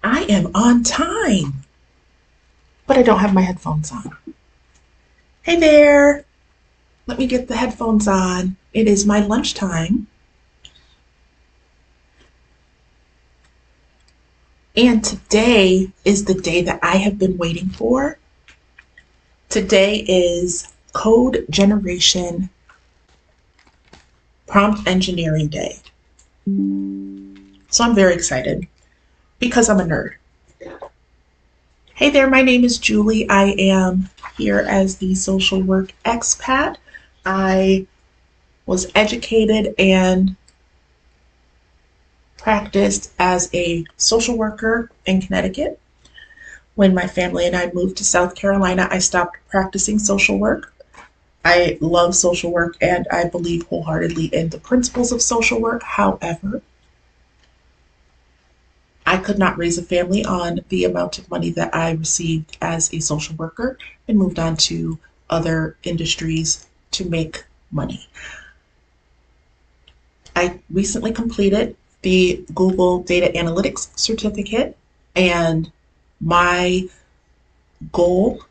I am on time, but I don't have my headphones on. Hey there. Let me get the headphones on. It is my lunchtime, and today is the day that I have been waiting for. Today is Code Generation Prompt Engineering Day. So I'm very excited because I'm a nerd. Hey there, my name is Julie. I am here as the social work expat. I was educated and practiced as a social worker in Connecticut. When my family and I moved to South Carolina, I stopped practicing social work. I love social work and I believe wholeheartedly in the principles of social work. However, I could not raise a family on the amount of money that I received as a social worker and moved on to other industries to make money. I recently completed the Google Data Analytics certificate, and my goal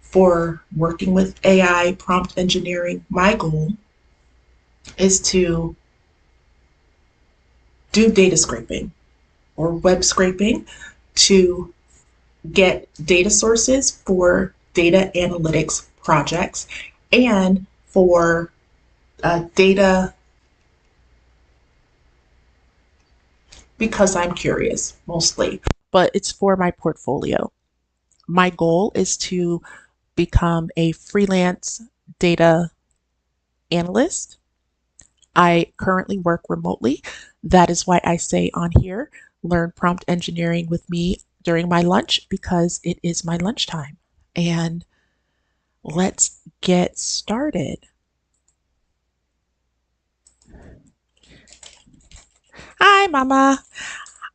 for working with AI prompt engineering, my goal is to do data scraping or web scraping to get data sources for data analytics projects and for data because I'm curious mostly, but it's for my portfolio. My goal is to become a freelance data analyst. I currently work remotely. That is why I say on here, learn prompt engineering with me during my lunch because it is my lunchtime. And let's get started. Hi, Mama.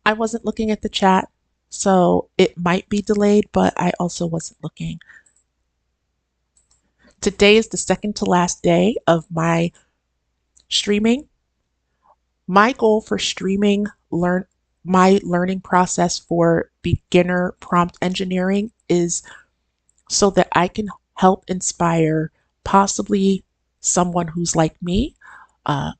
I wasn't looking at the chat, so it might be delayed, but I also wasn't looking. Today is the second to last day of my streaming. My goal for streaming my learning process for beginner prompt engineering is so that I can help inspire possibly someone who's like me, uh,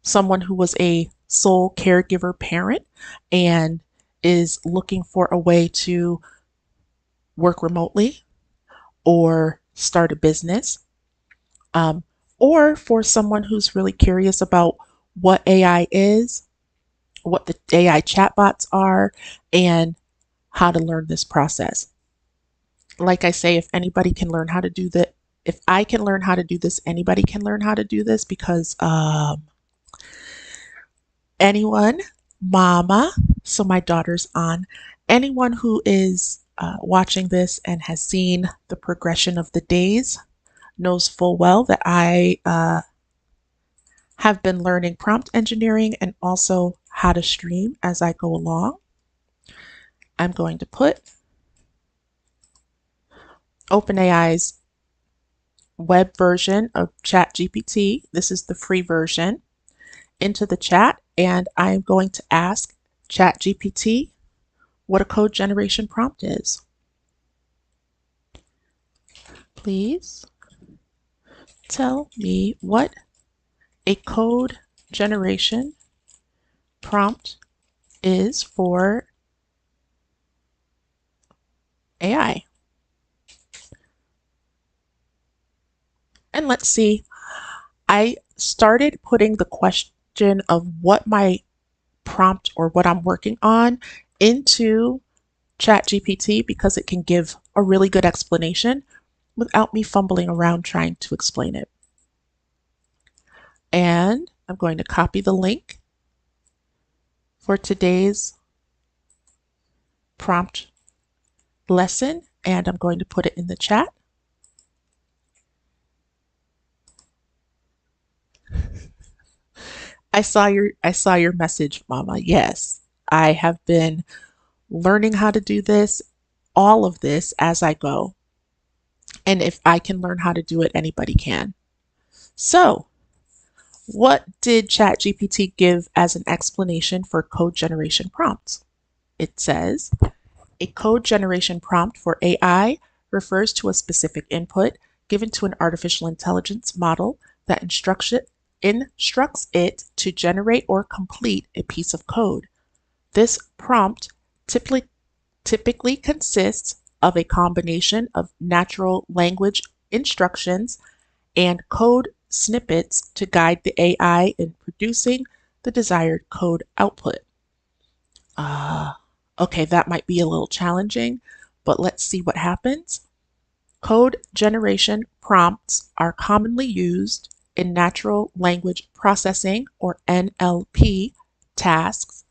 someone who was a sole caregiver parent and is looking for a way to work remotely or start a business, um, or for someone who's really curious about what AI is, what the AI chatbots are, and how to learn this process. Like I say, if anybody can learn how to do that, if I can learn how to do this, anybody can learn how to do this because anyone, mama, so my daughter's on, anyone who is watching this and has seen the progression of the days knows full well that I have been learning prompt engineering and also how to stream as I go along. I'm going to put OpenAI's web version of ChatGPT, this is the free version, into the chat, and I'm going to ask ChatGPT what a code generation prompt is. Please tell me what a code generation prompt is for AI. And let's see, I started putting the question of what my prompt or what I'm working on into ChatGPT because it can give a really good explanation without me fumbling around trying to explain it. And I'm going to copy the link for today's prompt lesson and I'm going to put it in the chat. I saw your message, Mama. Yes, I have been learning how to do this, all of this as I go. And if I can learn how to do it, anybody can. So, what did ChatGPT give as an explanation for code generation prompts? It says, a code generation prompt for AI refers to a specific input given to an artificial intelligence model that instructs it to generate or complete a piece of code. This prompt typically consists of a combination of natural language instructions and code snippets to guide the AI in producing the desired code output. Okay, that might be a little challenging, but let's see what happens. Code generation prompts are commonly used in natural language processing, or NLP, tasks,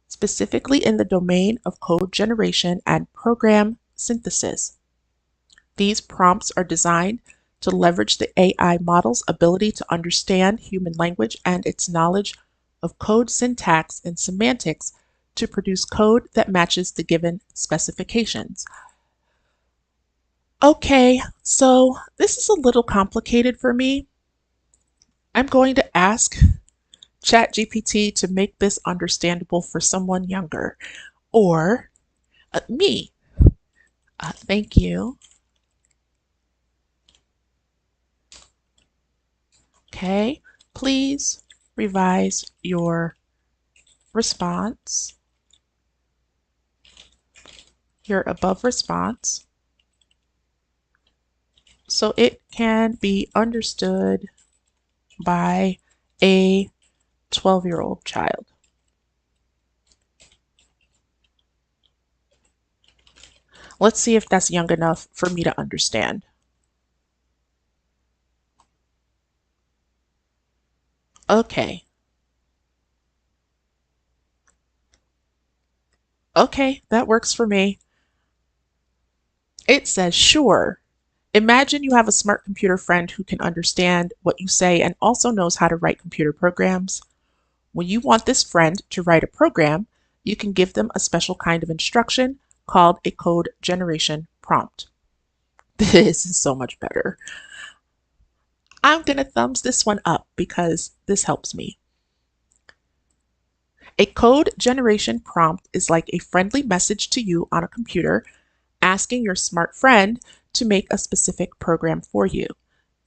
specifically in the domain of code generation and program synthesis. These prompts are designed to leverage the AI model's ability to understand human language and its knowledge of code syntax and semantics to produce code that matches the given specifications. Okay, so this is a little complicated for me. I'm going to ask ChatGPT to make this understandable for someone younger, or me. Thank you. Okay, please revise your response, your above response, so it can be understood by a 12-year-old child. Let's see if that's young enough for me to understand. Okay. Okay, that works for me. It says, sure. Imagine you have a smart computer friend who can understand what you say and also knows how to write computer programs. When you want this friend to write a program, you can give them a special kind of instruction called a code generation prompt. This is so much better. I'm going to thumbs this one up because this helps me. A code generation prompt is like a friendly message to you on a computer asking your smart friend to make a specific program for you.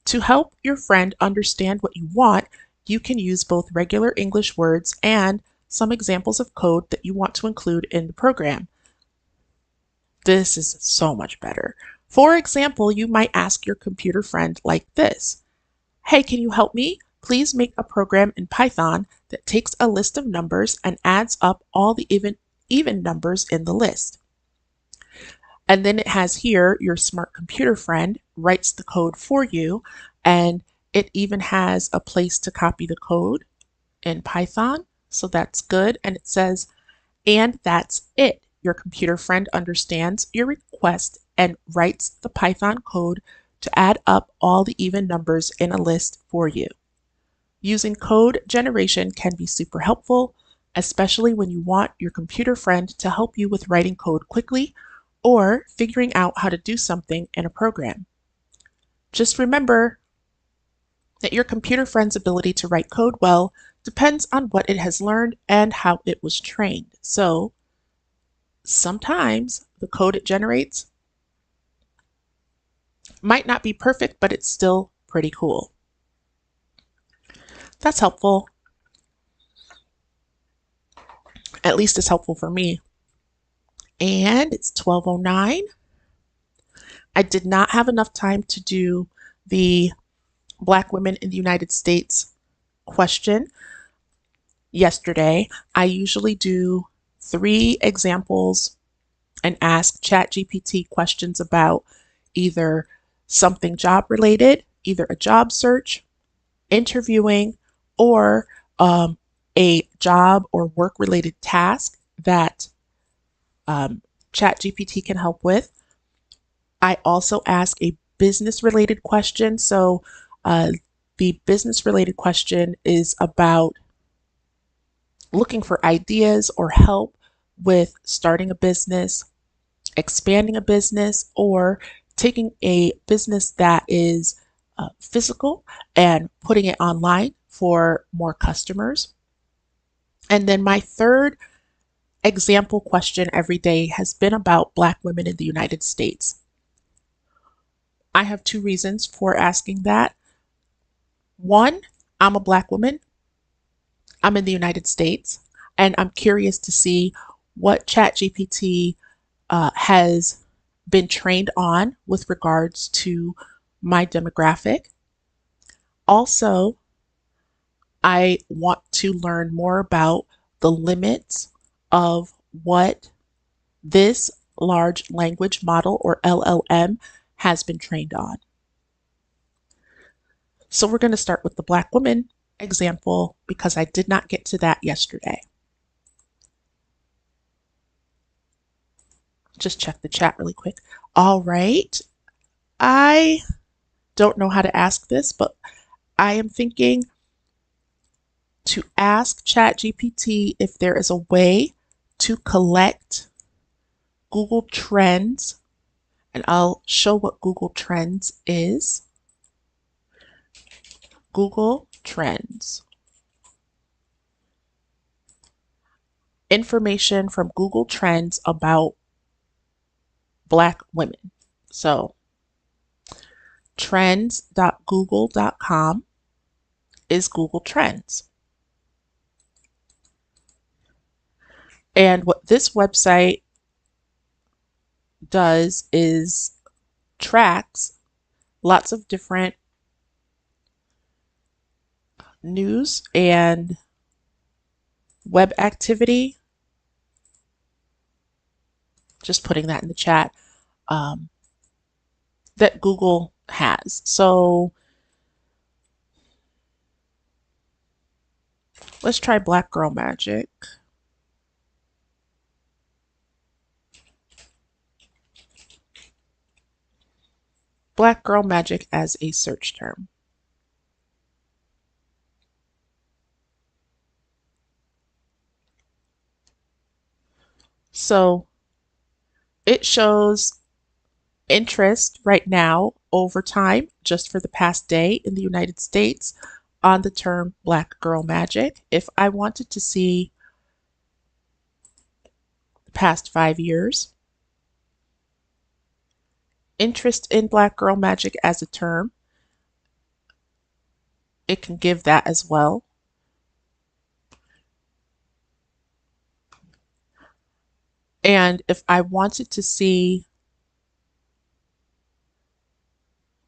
To help your friend understand what you want, you can use both regular English words and some examples of code that you want to include in the program. This is so much better. For example, you might ask your computer friend like this. Hey, can you help me? Please make a program in Python that takes a list of numbers and adds up all the even numbers in the list. And then it has here your smart computer friend writes the code for you, and it even has a place to copy the code in Python. So that's good. And it says, and that's it. Your computer friend understands your request and writes the Python code to add up all the even numbers in a list for you. Using code generation can be super helpful, especially when you want your computer friend to help you with writing code quickly or figuring out how to do something in a program. Just remember that your computer friend's ability to write code well depends on what it has learned and how it was trained. So sometimes the code it generates might not be perfect, but it's still pretty cool. That's helpful. At least it's helpful for me. And it's 12:09. I did not have enough time to do the Black women in the United States question yesterday. I usually do 3 examples and ask ChatGPT questions about either something job related, either a job search, interviewing, or a job or work related task that ChatGPT can help with. I also ask a business related question. So the business related question is about looking for ideas or help with starting a business, expanding a business, or taking a business that is physical and putting it online for more customers. And then my third example question every day has been about Black women in the United States. I have two reasons for asking that. One, I'm a Black woman. I'm in the United States, and I'm curious to see what ChatGPT has been trained on with regards to my demographic. Also, I want to learn more about the limits of what this large language model or LLM has been trained on. So we're going to start with the Black woman example because I did not get to that yesterday. Just check the chat really quick. All right. I don't know how to ask this, but I am thinking to ask ChatGPT if there is a way to collect Google Trends, and I'll show what Google Trends is. Google Trends. Information from Google Trends about Black women. So trends.google.com is Google Trends. And what this website does is tracks lots of different news and web activity. Just putting that in the chat, that Google has. So let's try Black Girl Magic. Black Girl Magic as a search term. So it shows interest right now over time, just for the past day in the United States, on the term Black Girl Magic. If I wanted to see the past 5 years, interest in Black Girl Magic as a term, it can give that as well. And if I wanted to see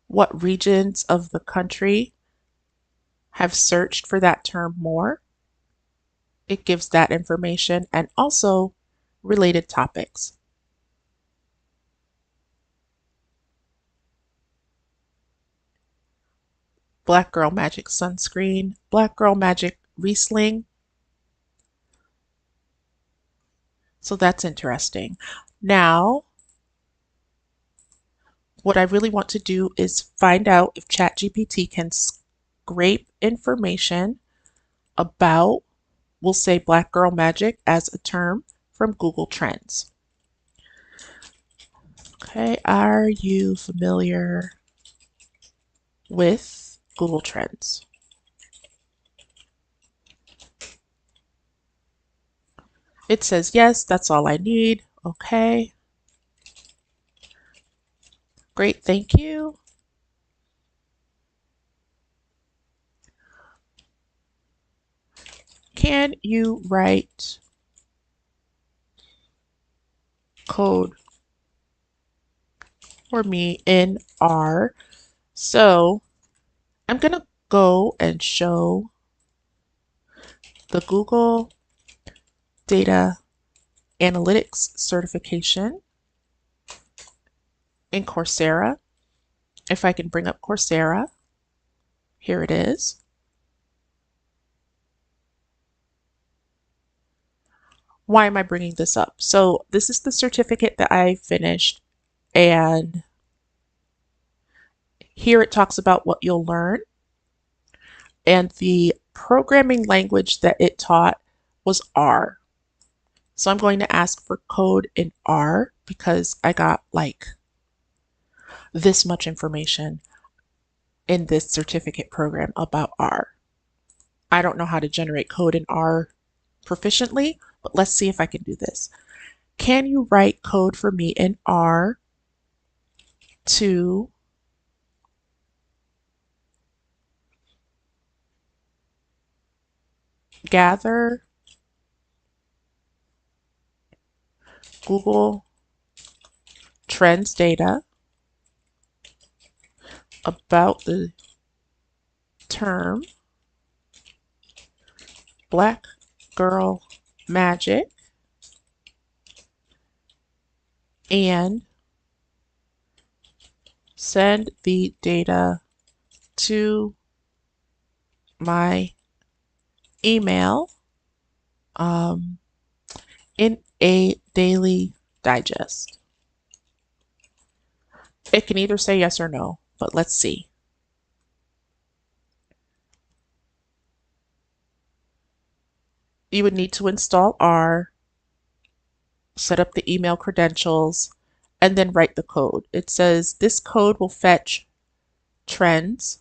what regions of the country have searched for that term more, it gives that information and also related topics. Black Girl Magic sunscreen, Black Girl Magic Riesling. So that's interesting. Now, what I really want to do is find out if ChatGPT can scrape information about, we'll say Black Girl Magic as a term, from Google Trends. Okay, are you familiar with Google Trends? It says yes, that's all I need. Okay. Great, thank you. Can you write code for me in R? So I'm going to go and show the Google Data Analytics certification in Coursera. If I can bring up Coursera, here it is. Why am I bringing this up? So this is the certificate that I finished, and here it talks about what you'll learn. And the programming language that it taught was R. So I'm going to ask for code in R because I got like this much information in this certificate program about R. I don't know how to generate code in R proficiently, but let's see if I can do this. Can you write code for me in R to gather Google Trends data about the term Black Girl Magic and send the data to my email um, in a daily digest? It can either say yes or no, but let's see. You would need to install R, set up the email credentials, and then write the code. It says this code will fetch trends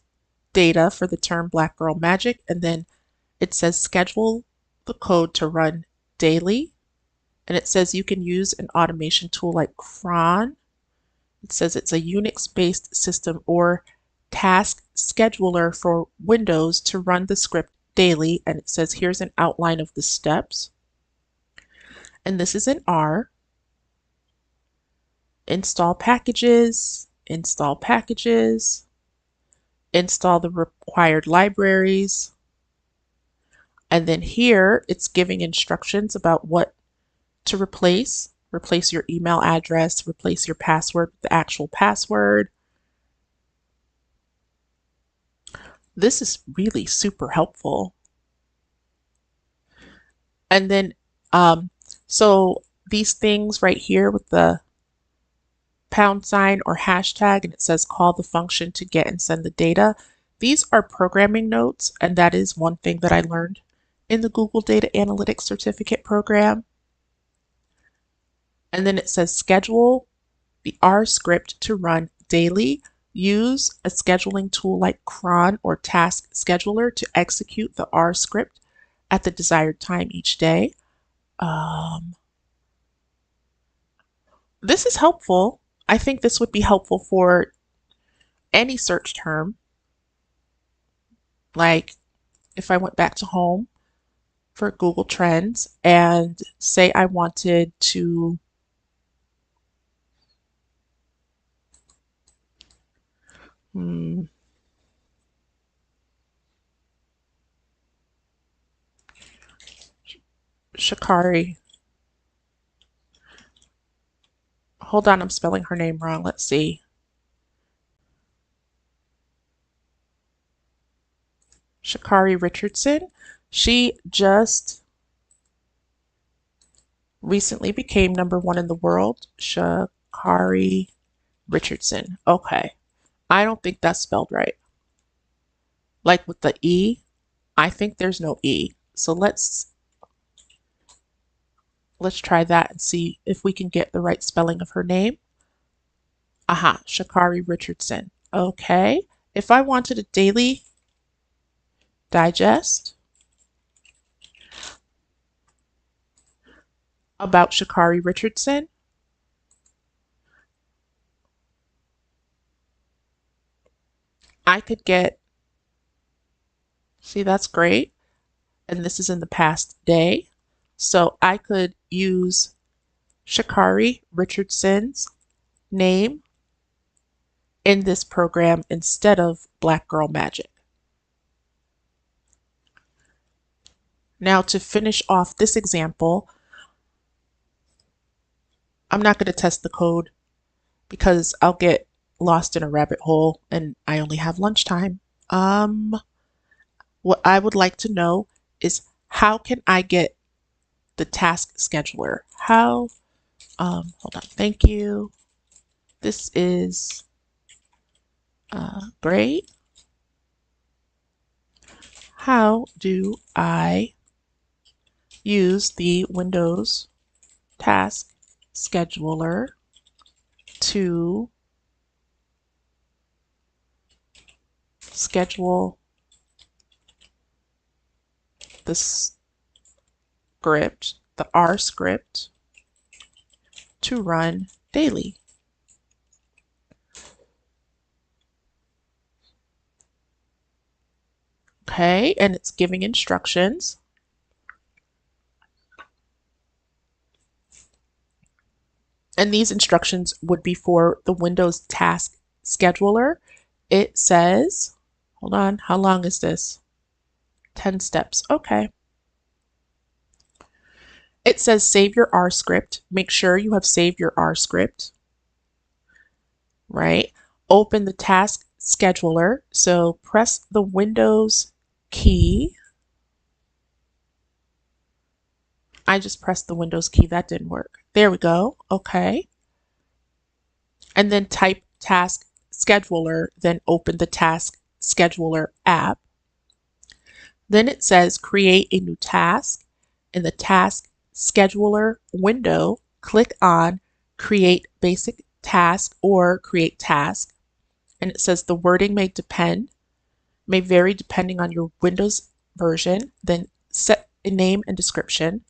data for the term Black Girl Magic, and then it says schedule the code to run daily, and it says you can use an automation tool like Cron. It says it's a Unix-based system or task scheduler for Windows to run the script daily, and it says here's an outline of the steps. And this is in R. Install packages, install packages, install the required libraries. And then here it's giving instructions about what to replace. Replace your email address, replace your password with the actual password. This is really super helpful. And then, so these things right here with the # or hashtag, and it says call the function to get and send the data. These are programming notes, and that is one thing that I learned in the Google Data Analytics Certificate program. And then it says schedule the R script to run daily. Use a scheduling tool like Cron or Task Scheduler to execute the R script at the desired time each day. This is helpful. I think this would be helpful for any search term. Like if I went back to home for Google Trends and say I wanted to Shikari. Hold on, I'm spelling her name wrong. Let's see. Shikari Richardson. She just recently became #1 in the world. Shikari Richardson. Okay. I don't think that's spelled right. Like with the E, I think there's no E. So let's try that and see if we can get the right spelling of her name. Aha, Shikari Richardson. Okay. If I wanted a daily digest about Shikari Richardson, I could get, see, that's great. And this is in the past day. So I could use Shikari Richardson's name in this program instead of Black Girl Magic. Now to finish off this example, I'm not going to test the code because I'll get lost in a rabbit hole and I only have lunchtime. What I would like to know is how can I get the task scheduler? How, hold on, thank you. This is great. How do I use the Windows task scheduler to schedule the script the R script to run daily. Okay, and it's giving instructions. And these instructions would be for the Windows Task Scheduler. It says, hold on, how long is this? 10 steps. Okay. It says save your R script. Make sure you have saved your R script, right? Open the task scheduler. So press the Windows key. I just pressed the Windows key. That didn't work. There we go. Okay. And then type task scheduler, then open the task scheduler app. Then it says create a new task. In the task scheduler window, click on create basic task or create task. And it says the wording may vary depending on your Windows version. Then set a name and description.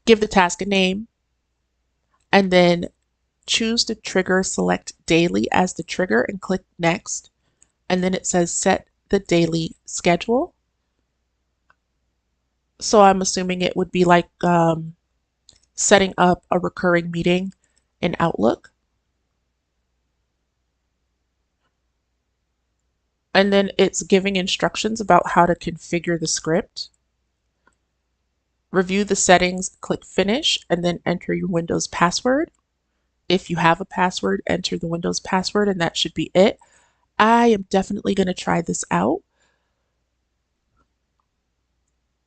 Give the task a name, and then choose the trigger, select daily as the trigger and click next. And then it says set the daily schedule. So I'm assuming it would be like setting up a recurring meeting in Outlook. And then it's giving instructions about how to configure the script. Review the settings, click finish, and then enter your Windows password. If you have a password, enter the Windows password, and that should be it. I am definitely going to try this out.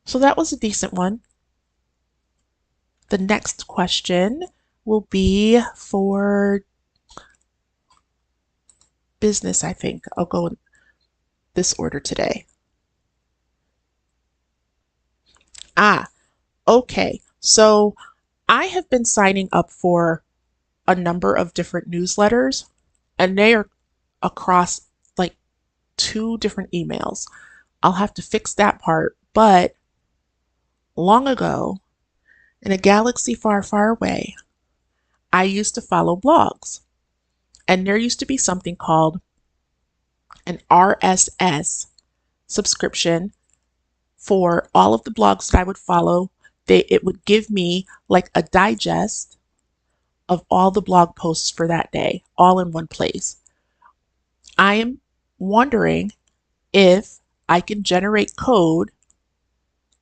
So that was a decent one. The next question will be for business, I think. I'll go in this order today. Okay. So I have been signing up for a number of different newsletters, and they are across like 2 different emails. I'll have to fix that part, but long ago, in a galaxy far, far away, I used to follow blogs, and there used to be something called an RSS subscription for all of the blogs that I would follow. It would give me like a digest of all the blog posts for that day, all in one place. I am wondering if I can generate code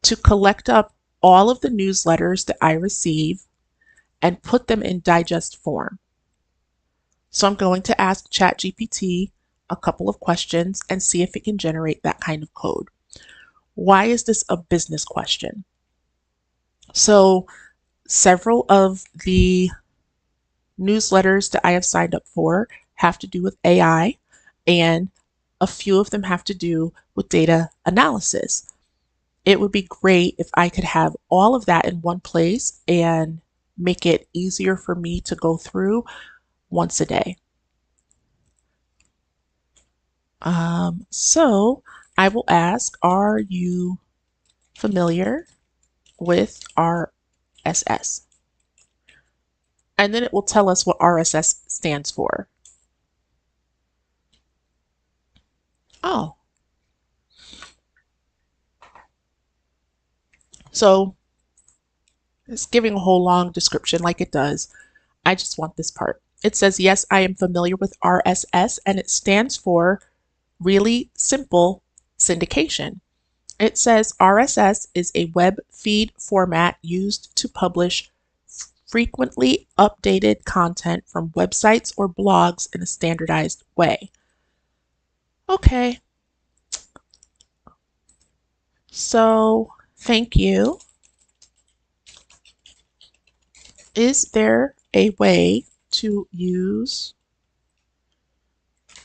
to collect up all of the newsletters that I receive and put them in digest form. So I'm going to ask ChatGPT a couple of questions and see if it can generate that kind of code. Why is this a business question? So several of the newsletters that I have signed up for have to do with AI, and a few of them have to do with data analysis. It would be great if I could have all of that in one place and make it easier for me to go through once a day. So I will ask, are you familiar with RSS? And then it will tell us what RSS stands for. Oh, so it's giving a whole long description like it does. I just want this part. It says, yes, I am familiar with RSS, and it stands for really simple syndication. It says RSS is a web feed format used to publish frequently updated content from websites or blogs in a standardized way. Okay, so thank you. Is there a way to use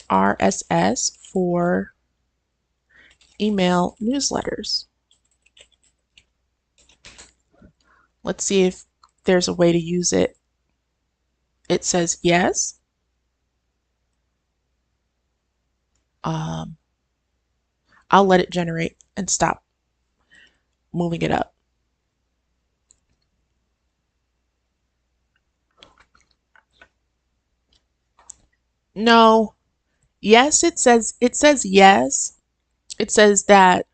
RSS for email newsletters? Let's see if there's a way to use it. It says yes. I'll let it generate and stop moving it up. No. Yes, it says yes. It says that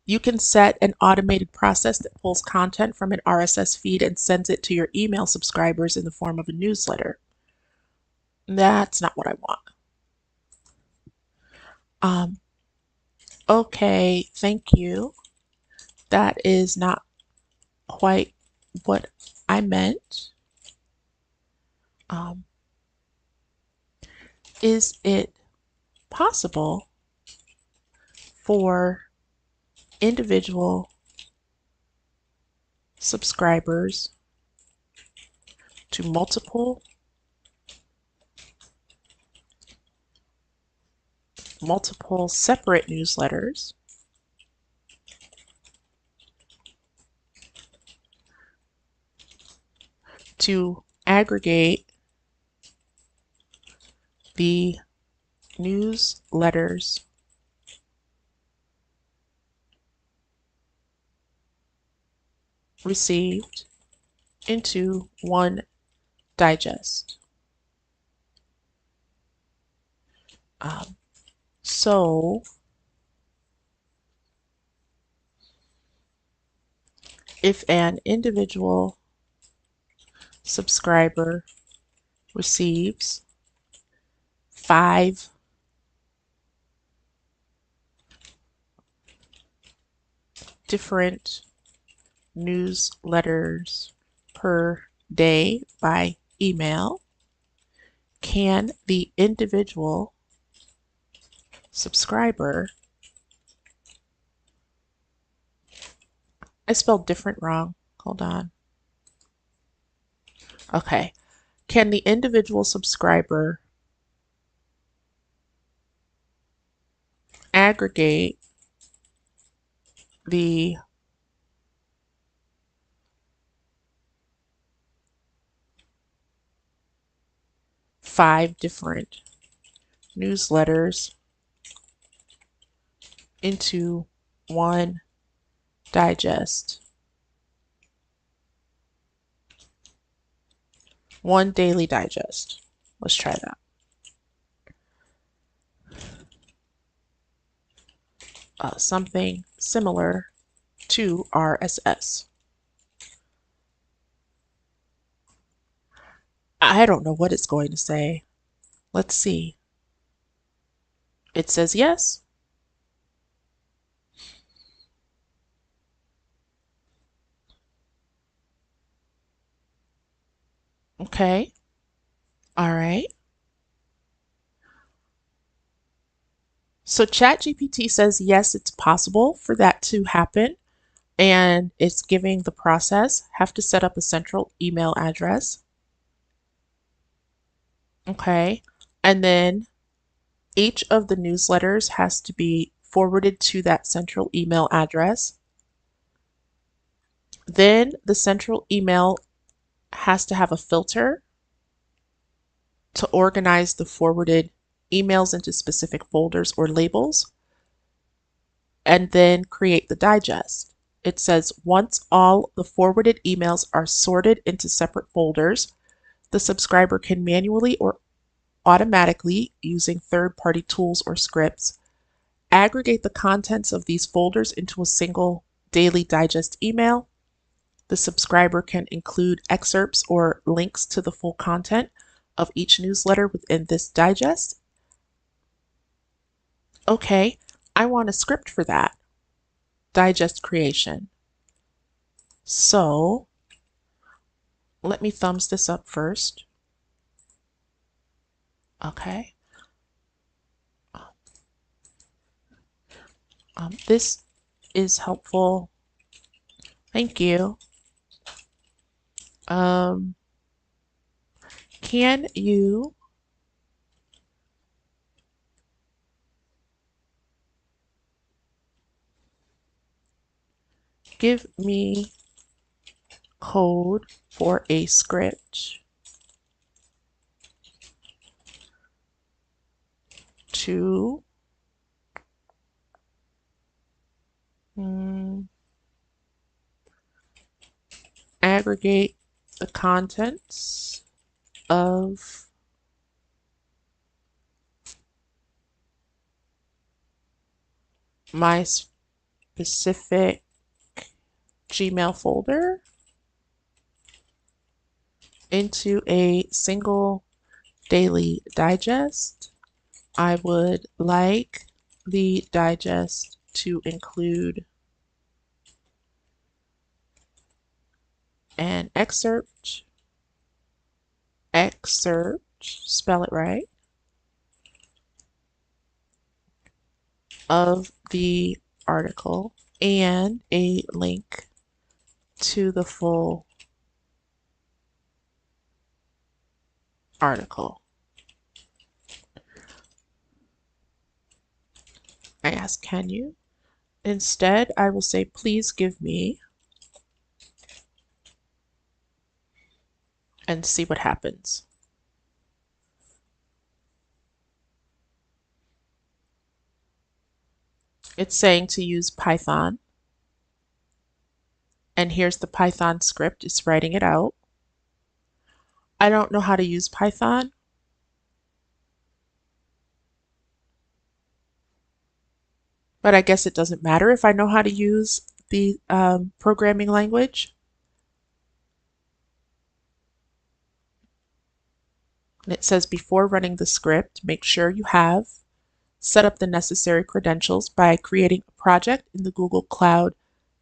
you can set an automated process that pulls content from an RSS feed and sends it to your email subscribers in the form of a newsletter. That's not what I want. Um, okay, thank you. That is not quite what I meant. Um, is it possible for individual subscribers to multiple separate newsletters to aggregate the newsletters received into one digest. Um, so if an individual subscriber receives 5 different newsletters per day by email, can the individual subscriber, I spelled different wrong. Hold on. Okay. Can the individual subscriber aggregate the 5 different newsletters into one digest, one daily digest? Let's try that. Something similar to RSS. I don't know what it's going to say. Let's see. It says yes. Okay. All right. So ChatGPT says yes, it's possible for that to happen. And it's giving the process, have to set up a central email address. Okay. And then each of the newsletters has to be forwarded to that central email address. Then the central email has to have a filter to organize the forwarded emails into specific folders or labels, and then create the digest. It says once all the forwarded emails are sorted into separate folders, the subscriber can manually or automatically, using third-party tools or scripts, aggregate the contents of these folders into a single daily digest email. The subscriber can include excerpts or links to the full content of each newsletter within this digest. Okay, I want a script for that digest creation. So let me thumbs this up first. Okay. This is helpful. Thank you. Um, can you give me code for a script to aggregate the contents of my specific Gmail folder into a single daily digest. I would like the digest to include an excerpt, spell it right, of the article and a link to the full article. I ask, can you? Instead, I will say, please give me, and see what happens. It's saying to use Python, and here's the Python script. It's writing it out. I don't know how to use Python, but I guess it doesn't matter if I know how to use the programming language. And it says before running the script, make sure you have set up the necessary credentials by creating a project in the Google Cloud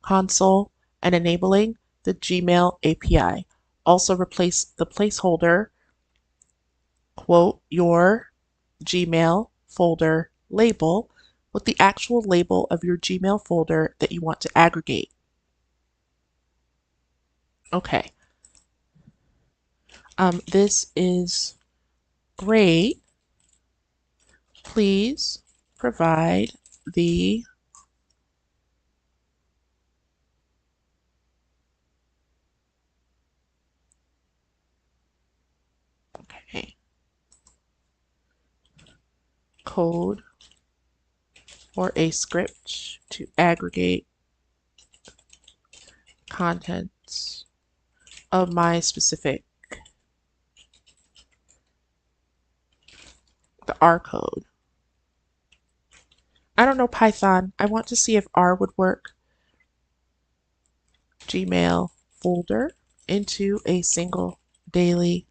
Console and enabling the Gmail API. Also replace the placeholder, quote, your Gmail folder label with the actual label of your Gmail folder that you want to aggregate. Okay. This is great. Please provide the okay, code or a script to aggregate contents of my specific, the R code. I don't know Python. I want to see if R would work. Gmail folder into a single daily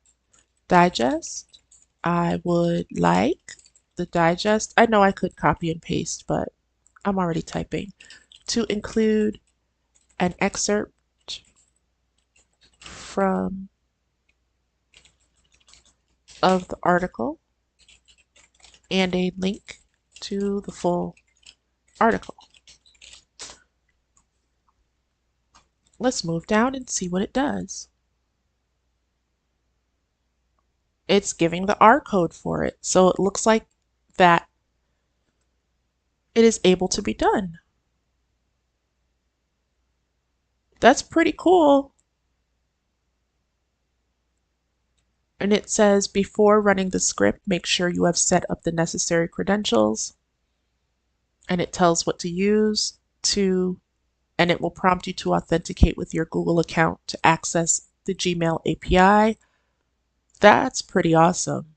digest. I would like the digest. I know I could copy and paste, but I'm already typing. To include an excerpt from of the article and a link to the full article. Let's move down and see what it does. It's giving the R code for it, so it looks like that it is able to be done. That's pretty cool. And it says before running the script, make sure you have set up the necessary credentials. And it tells what to use to, and it will prompt you to authenticate with your Google account to access the Gmail API. That's pretty awesome.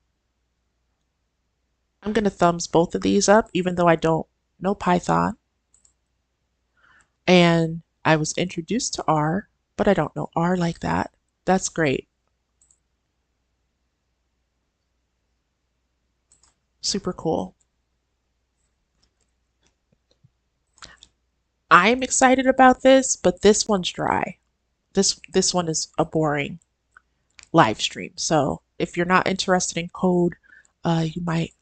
I'm going to thumbs both of these up, even though I don't know Python. And I was introduced to R, but I don't know R like that. That's great. Super cool. I'm excited about this, but this one's dry. This one is a boring live stream. So if you're not interested in code, you might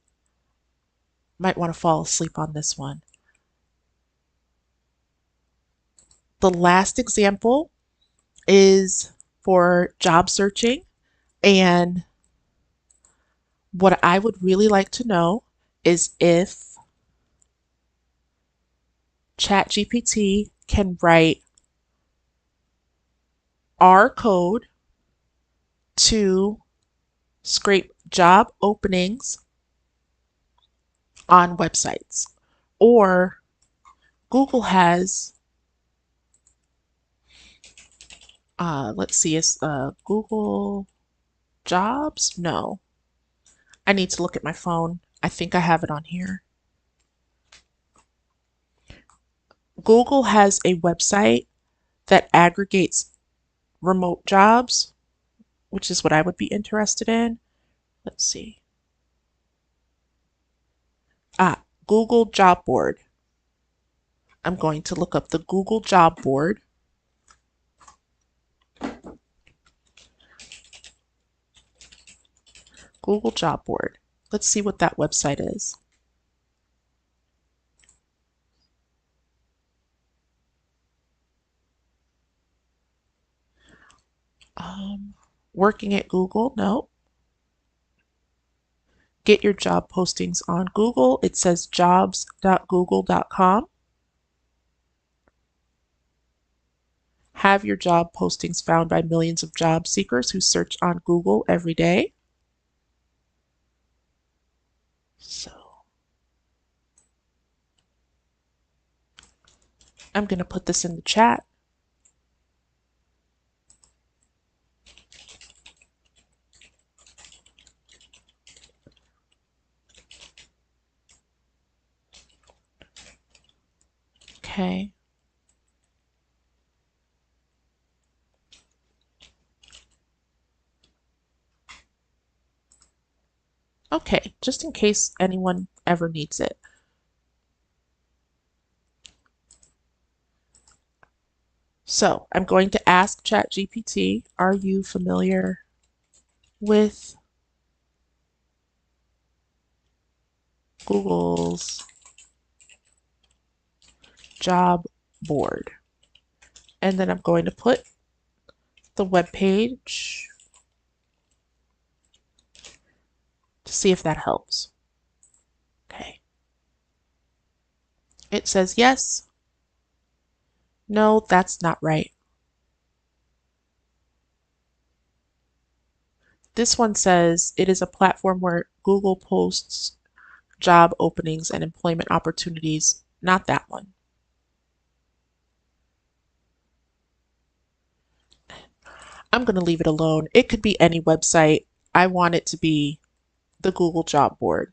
want to fall asleep on this one. The last example is for job searching, and what I would really like to know is if ChatGPT can write R code to scrape job openings on websites. Or Google has, let's see, is Google Jobs? No. I need to look at my phone. I think I have it on here. Google has a website that aggregates remote jobs, which is what I would be interested in. Let's see. Ah, Google Job Board. I'm going to look up the Google Job Board. Google Job Board. Let's see what that website is. Working at Google? No. Get your job postings on Google. It says jobs.google.com. Have your job postings found by millions of job seekers who search on Google every day. So I'm going to put this in the chat. Okay. Okay, just in case anyone ever needs it. So I'm going to ask ChatGPT, are you familiar with Google's job board? And then I'm going to put the web page to see if that helps. Okay. It says yes. No, that's not right. This one says it is a platform where Google posts job openings and employment opportunities. Not that one. I'm going to leave it alone. It could be any website. I want it to be the Google job board.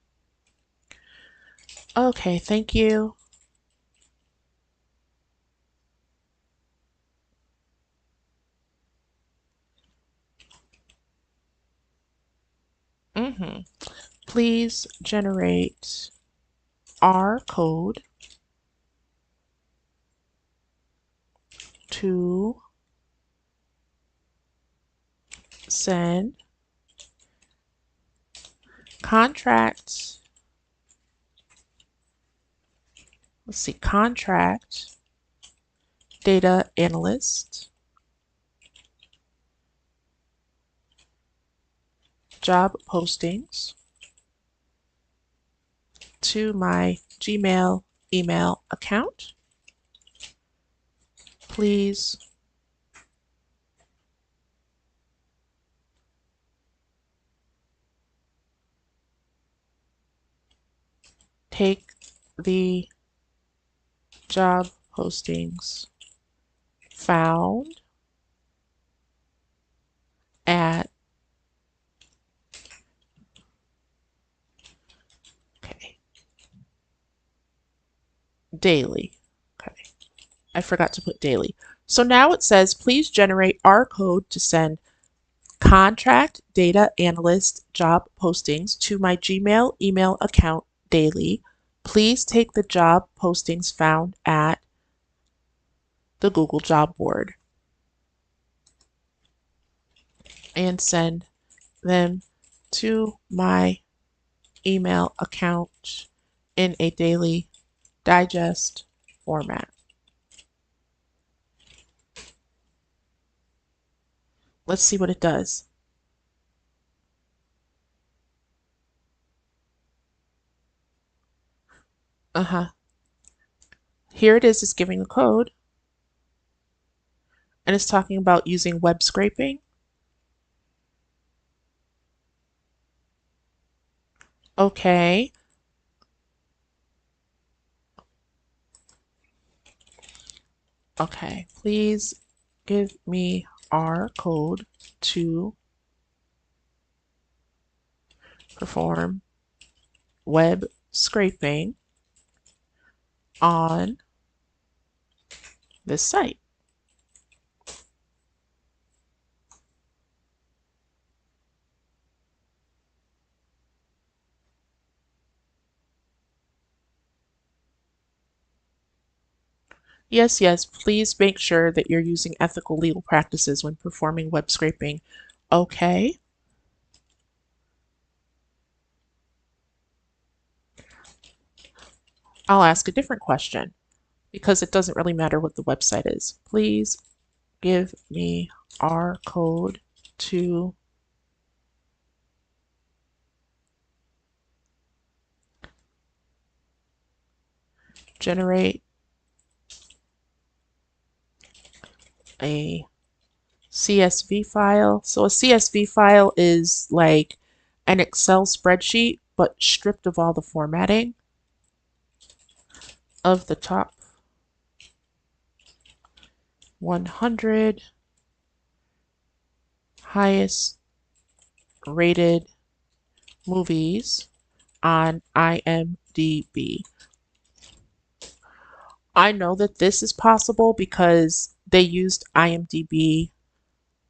Okay, thank you. Please generate R code to send contract, let's see, contract data analyst job postings to my Gmail email account. Please take the job postings found at okay, daily. Okay, I forgot to put daily. So now it says, please generate R code to send contract data analyst job postings to my Gmail email account daily. Please take the job postings found at the Google job board and send them to my email account in a daily digest format. Let's see what it does. Here it is, it's giving a code and it's talking about using web scraping. Okay. Okay, please give me R code to perform web scraping on this site. Yes, yes, please make sure that you're using ethical legal practices when performing web scraping. Okay. I'll ask a different question because it doesn't really matter what the website is. Please give me our code to generate a CSV file. So a CSV file is like an Excel spreadsheet, but stripped of all the formatting of the top 100 highest rated movies on IMDb. I know that this is possible because they used IMDb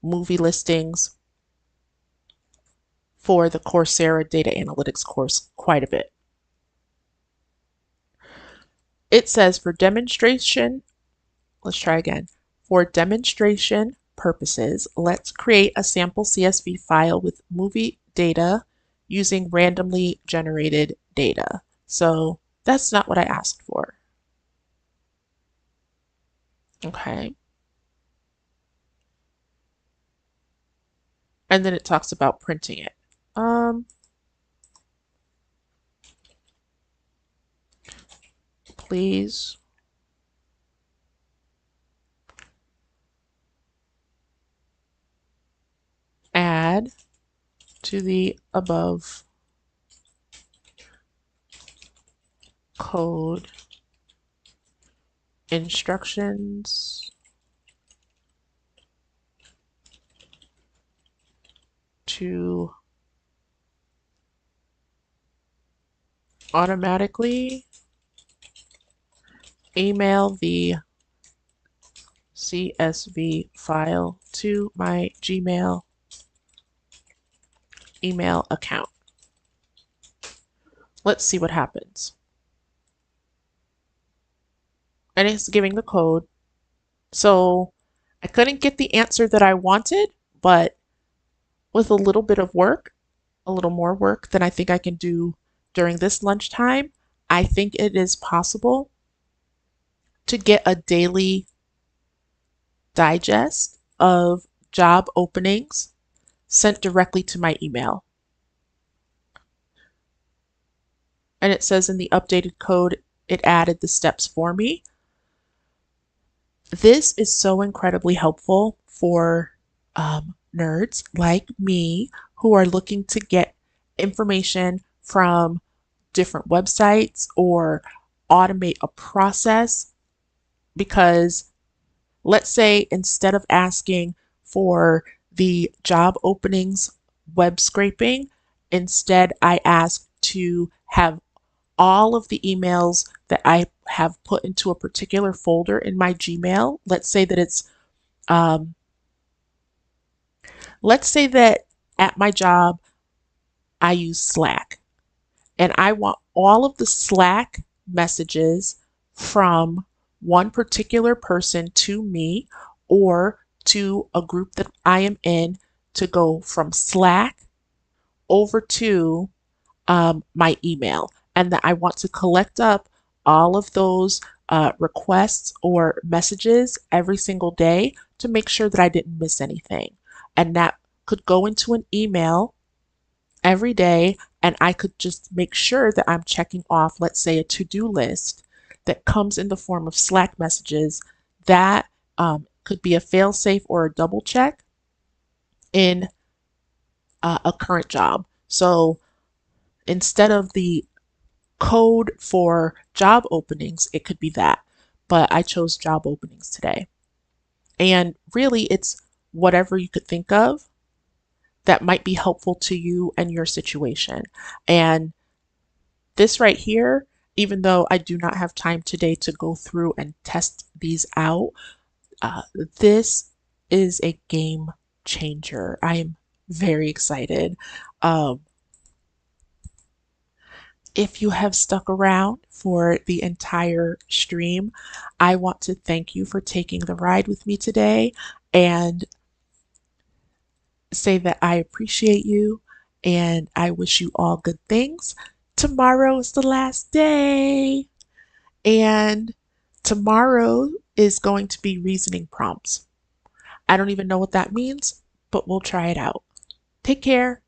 movie listings for the Coursera data analytics course quite a bit. It says for demonstration, let's try again. For demonstration purposes, let's create a sample CSV file with movie data using randomly generated data. So that's not what I asked for. Okay. And then it talks about printing it. Please add to the above code instructions to automatically email the CSV file to my Gmail email account. Let's see what happens. And it's giving the code. So I couldn't get the answer that I wanted, but with a little bit of work, a little more work than I think I can do during this lunchtime, I think it is possible to get a daily digest of job openings sent directly to my email. And it says in the updated code, it added the steps for me. This is so incredibly helpful for nerds like me who are looking to get information from different websites or automate a process. Because let's say instead of asking for the job openings web scraping, instead I ask to have all of the emails that I have put into a particular folder in my Gmail. Um, let's say that at my job I use Slack and I want all of the Slack messages from one particular person to me or to a group that I am in to go from Slack over to my email, and that I want to collect up all of those requests or messages every single day to make sure that I didn't miss anything. And that could go into an email every day, and I could just make sure that I'm checking off, let's say, a to-do list that comes in the form of Slack messages that could be a fail-safe or a double check in a current job. So instead of the code for job openings, it could be that. But I chose job openings today. And really, it's whatever you could think of that might be helpful to you and your situation. And this right here even though I do not have time today to go through and test these out, uh, this is a game changer. I am very excited. Um, if you have stuck around for the entire stream, I want to thank you for taking the ride with me today and say that I appreciate you and I wish you all good things. Tomorrow is the last day, and tomorrow is going to be reasoning prompts. I don't even know what that means, but we'll try it out. Take care.